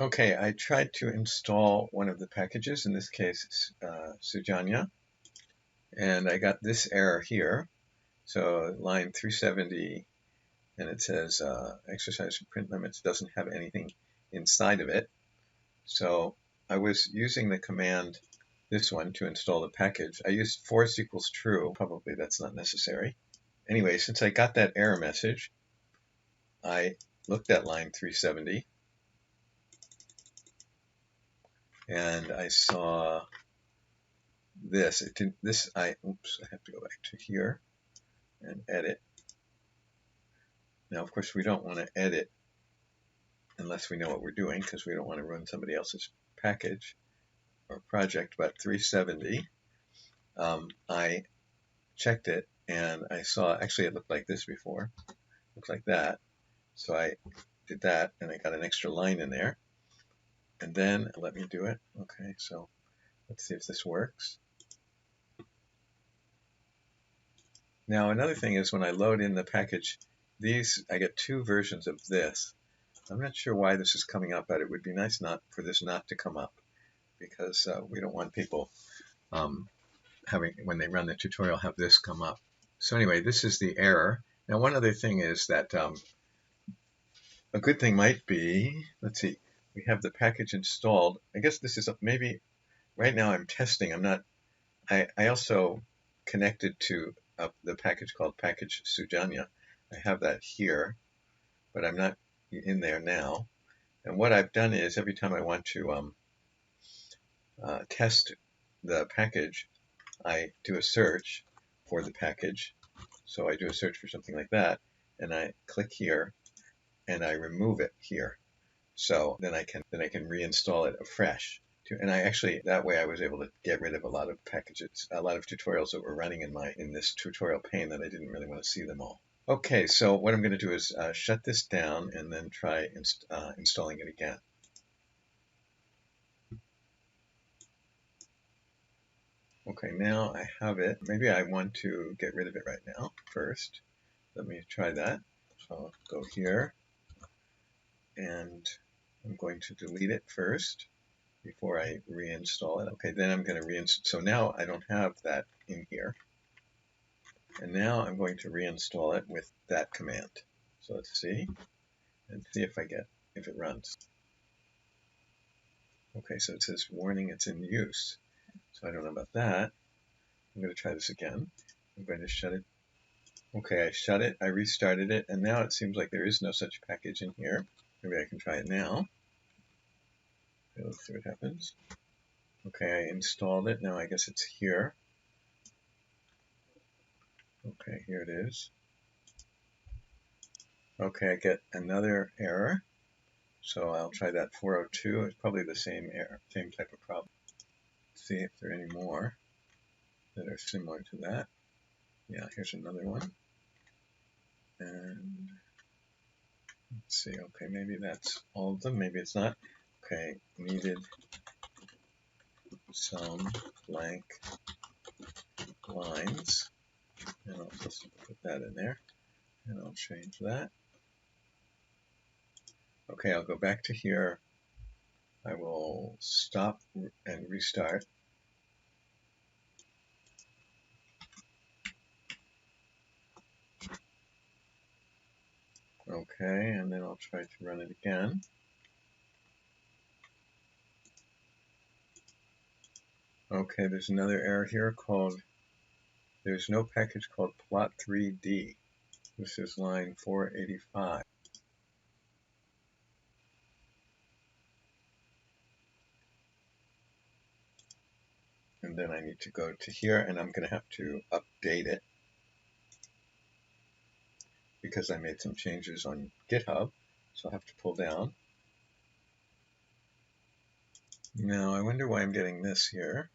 Okay, I tried to install one of the packages, in this case Sujanya, and I got this error here. So line 370, and it says exercise and print limits doesn't have anything inside of it. So I was using the command, this one, to install the package. I used force equals true. Probably that's not necessary. Anyway, since I got that error message, I looked at line 370 and I saw this. I have to go back to here and edit. Now, of course, we don't want to edit unless we know what we're doing, because we don't want to run somebody else's package or project. But 370, I checked it and I saw, actually it looked like this before. Looks like that. So I did that and I got an extra line in there. And then let me do it. Okay, so let's see if this works. Now another thing is, when I load in the package, I get two versions of this. I'm not sure why this is coming up, but it would be nice for this not to come up, because we don't want people when they run the tutorial, have this come up. So anyway, this is the error. Now one other thing is that a good thing might be, let's see, we have the package installed. I guess this is maybe, right now I'm testing. I also connected to the package called package Sujanya. I have that here, but I'm not in there now. And what I've done is, every time I want to test the package, I do a search for the package. So I do a search for something like that, and I click here, and I remove it here. So then I can reinstall it afresh. And I actually, that way I was able to get rid of a lot of packages, a lot of tutorials that were running in this tutorial pane that I didn't really want to see them all. Okay, so what I'm going to do is shut this down and then try installing it again. Okay, now I have it. Maybe I want to get rid of it right now first. Let me try that. So I'll go here, and I'm going to delete it first before I reinstall it. Okay, then I'm going to reinstall. So now I don't have that in here. And now I'm going to reinstall it with that command. So let's see, and see if it runs. Okay, so it says warning, it's in use. So I don't know about that. I'm going to try this again. I'm going to shut it. Okay, I shut it, I restarted it, and now it seems like there is no such package in here. Maybe I can try it now. Okay, let's see what happens. Okay, I installed it. Now I guess it's here. Okay, here it is. Okay, I get another error. So I'll try that 402. It's probably the same error, same type of problem. Let's see if there are any more that are similar to that. Yeah, here's another one. And let's see. Okay, maybe that's all of them. Maybe it's not. Okay, needed some blank lines. And I'll just put that in there. And I'll change that. Okay, I'll go back to here. I will stop and restart. Okay, and then I'll try to run it again. Okay, there's another error here called, there's no package called plot3d. This is line 485. And then I need to go to here, and I'm going to have to update it because I made some changes on GitHub. So I'll have to pull down. Now I wonder why I'm getting this here.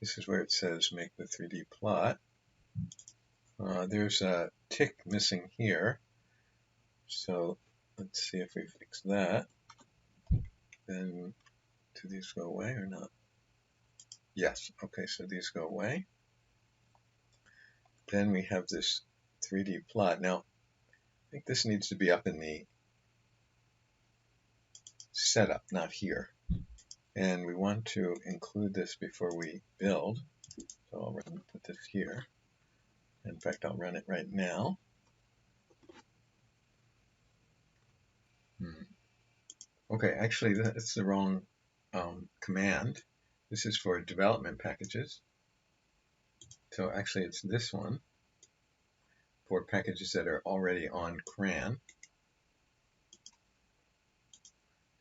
This is where it says make the 3D plot. There's a tick missing here. So let's see if we fix that. Then do these go away or not? Yes. Okay, so these go away. Then we have this 3D plot. Now, I think this needs to be up in the setup, not here. And we want to include this before we build. So I'll put this here. In fact, I'll run it right now. Okay, actually, that's the wrong command. This is for development packages. So actually, it's this one for packages that are already on CRAN.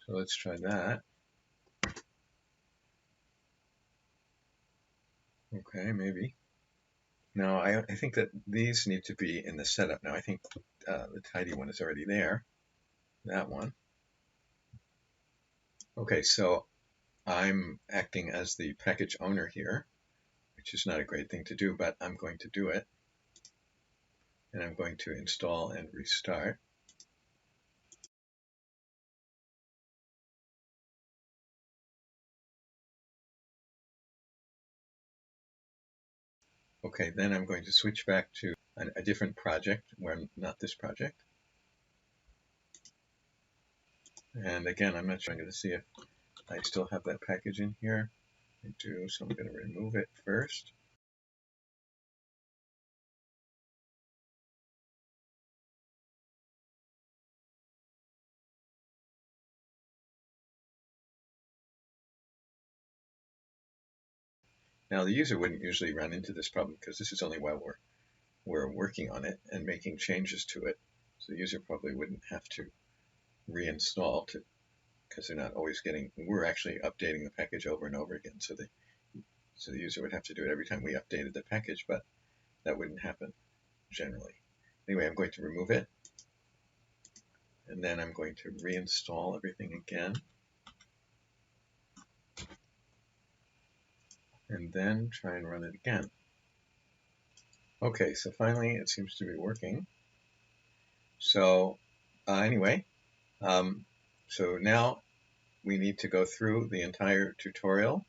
So let's try that. Okay, maybe. Now, I think that these need to be in the setup. Now, I think the tidy one is already there. That one. Okay, so I'm acting as the package owner here, which is not a great thing to do, but I'm going to do it. And I'm going to install and restart. Okay, then I'm going to switch back to a different project, not this project. And again, I'm not sure. I'm going to see if I still have that package in here. I do, so I'm going to remove it first. Now, the user wouldn't usually run into this problem because this is only while we're working on it and making changes to it. So the user probably wouldn't have to reinstall because they're not always we're actually updating the package over and over again. So the user would have to do it every time we updated the package, but that wouldn't happen generally. Anyway, I'm going to remove it. And then I'm going to reinstall everything again. And then try and run it again. Okay, so finally it seems to be working. So anyway, so now we need to go through the entire tutorial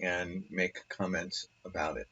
and make comments about it.